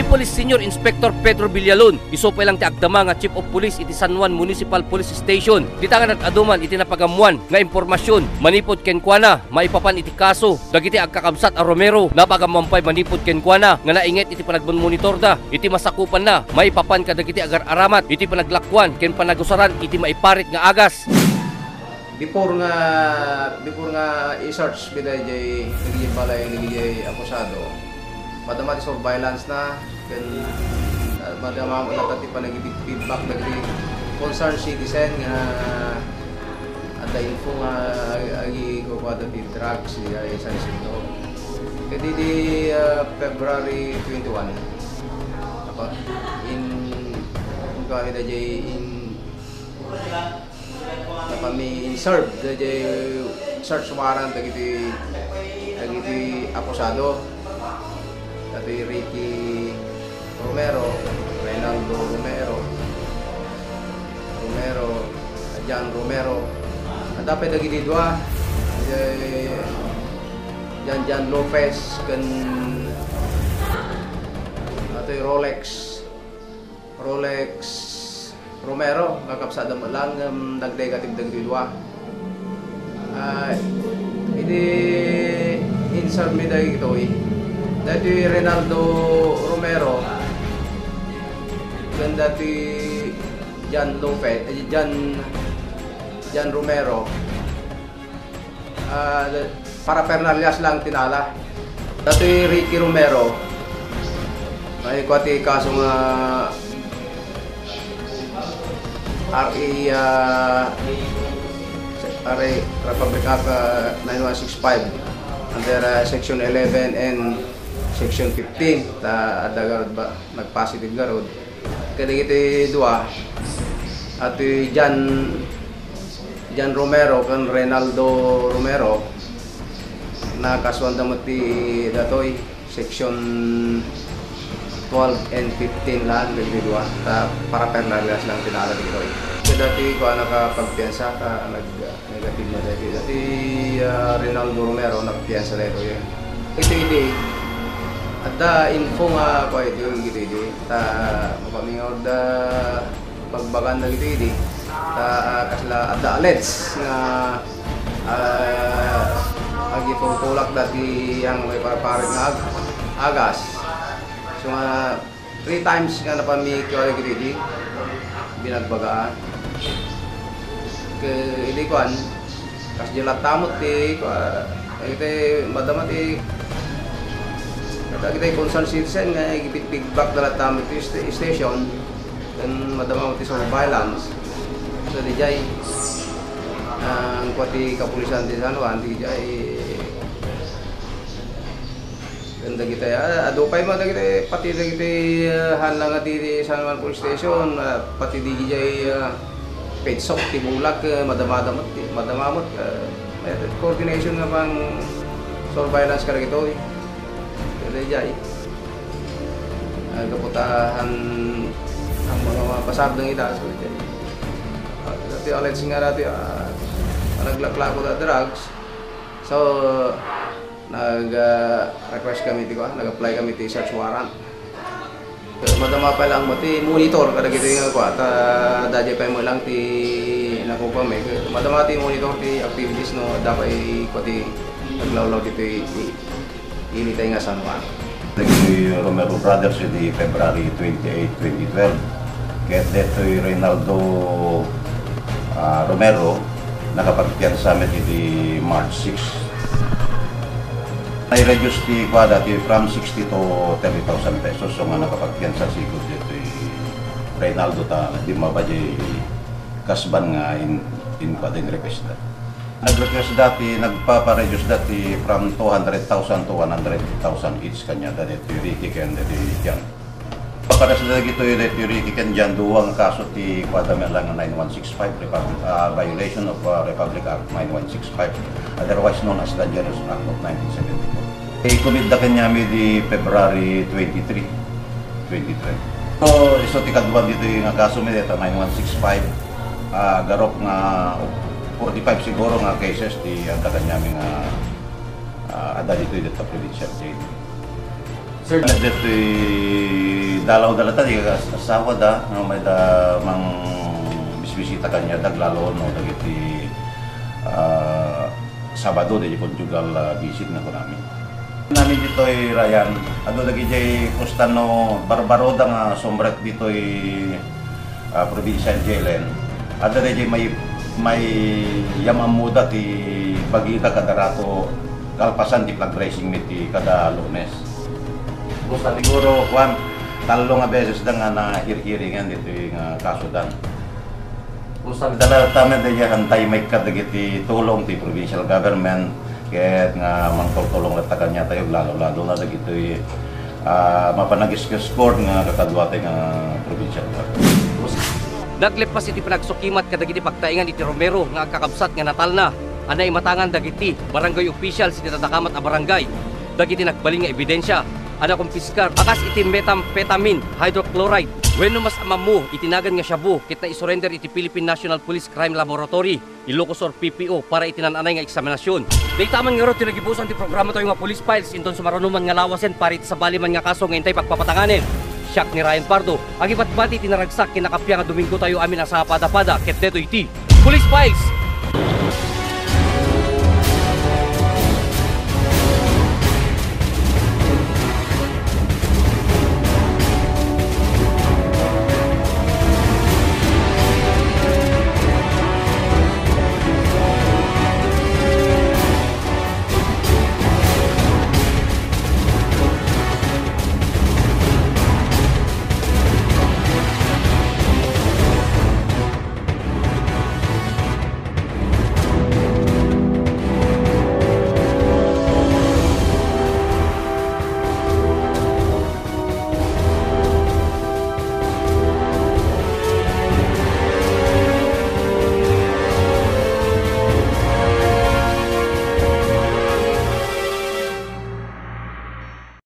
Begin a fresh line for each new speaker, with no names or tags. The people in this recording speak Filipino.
ni Police Senior Inspector Pedro Villalon, isupay lang ti agdama nga Chief of Police iti San Juan Municipal Police Station. Ditangan at aduman iti napagamuan nga impormasyon manipod kenkwana maipapan iti kaso dagiti agkakabsat a Romero napagamuampay manipod kenkwana nga nainget iti panagmonitor da iti masakupan na maipapan kadagiti agar-aramat iti panaglakwan ken panagusaran iti maiparit nga agas.
Before nga i-search biday jay nagiging balay nagiging akusado, madama ti surveillance na ken madama mo natati pa nagibig feedback nagiging concerned citizen nga ada info nga agi ko kada ti drugs ay San Isidro. Kadi di February 21 apa in kami da jay in kami serve dajay search warrant dagiti akusado dati Ricky Romero, Reynaldo Romero, Jan Romero at dapat dagiti dua Jan Lopez kan ato Rolex Romero kakapsada mo lang nagdegative dagiti dua ini insert mi dagiti ito dati Reynaldo Romero dan dati Jan Lopez Jan Romero para Pernalias lang tinala dati Ricky Romero may kwati kaso nga Republic Act 9165 under Section 11 and Section 15 ada garod ba nag-positive garod kaya iti dua at Jan Romero kan Reynaldo Romero na kasuan damot ti datoy Section 12 and 15 lang dagiti dua para Pernalias lang tinala dito. Dati ko nakapagpiyansa ka nag-negative na dati Reynaldo Romero nagpiyansa dito yun. Ito at info nga ko ito ta mapamingaw da pagbagan na ito kasla at alets nga agitutulak dati yang may paraparit nga agas. So nga 3 times nga napamikyo ito binagbagaan ke ini kuan kas jelat tamut ti ite madama ti kita concern citizen nga feedback dalat tamut ti station dan madama ti surveillance so di jay ang kuati kapulisan ti San Juan di jay ganda kita ya adupay mo kita pati kita halang di San Juan Police Station pati di jay pedsok ti bulag madamamot may coordination nga pang surveillance ka ito kada jay kaputahan ang mga pasardang ita so jay dati alets nga dati naglaklako da drugs so nag-request kami nag-apply kami ti search warrant. Madama pa lang mo ti monitor kada gito nga ko at dadya pa mo lang ti nakuha may madama ti monitor ti activities no dapat ko ti naglawlaw dito initay nga San Juan.
Naging Romero Brothers di February 28, 2012. Kaya dito Reynaldo Romero nakapagpiyansa sa di March 6. I-reduce ti kwada ti from 60 to 30,000 pesos so nga nakapagpiyansa siguro dito Reynaldo ta di mabadya kasban nga in kwada in request da. Nag-request dati nagpapa-reduce dati from 200,000 to 100,000 each kanya dati Ricky ken dati Jan. Para sa dito dati Ricky ken Jan duwang kaso ti kwada lang 9165 violation of Republic Act 9165 otherwise known as the Dangerous Act of 1974. I-commit na kanya di February 23, 2012. So, iso ti kadwan dito yung kaso mi dito 9165 garop nga 45 siguro nga cases di ang kanya nga ada dito dito provincial jail.
Sir,
Dito dalaw-dala tayo asawa da, no, may da mang bisbisita kanya daglalo no dagiti Sabado di conjugal visit nga ko namin. Namin dito ay Ryan, ano lagi jay Costano Barbaroda nga sombret dito ay probinsya Jelen. Ada jay may yamamuda ti bagita kada rato kalpasan di flag racing meet ti kada Lunes. Gusto siguro Juan talo nga beses da nga na hir-hiringan dito yung kasudan.
kumusta?
Dala tama da hantay may kadagiti tulong ti provincial government ket nga mangtulong at kanya tayo lalo na dagiti mapanagis-score nga kakadwate nga provincial government.
Naglepas iti panagsukimat kadagiti pagtaingan iti Romero nga agkakabsat nga natal na. Anay matangan dagiti barangay official iti natakamat a barangay. Dagiti nagbaling nga ebidensya. Ana kumpiskar akas iti methamphetamine hydrochloride. Wenno mas amamu itinagan nga shabu ket na isurrender iti Philippine National Police Crime Laboratory Ilocos or PPO para itinananay nga eksaminasyon. Daytaman nga ro tinagibusan ti programa tayo nga police files inton sumaranuman nga lawasen para iti sabaliman nga kaso nga intay pagpapatanganen. Siak ni Ryan Pardo, ang ibatbati tinaragsak kinakapya nga Domingo tayo amin sa pada-pada ket detoy iti Police Files.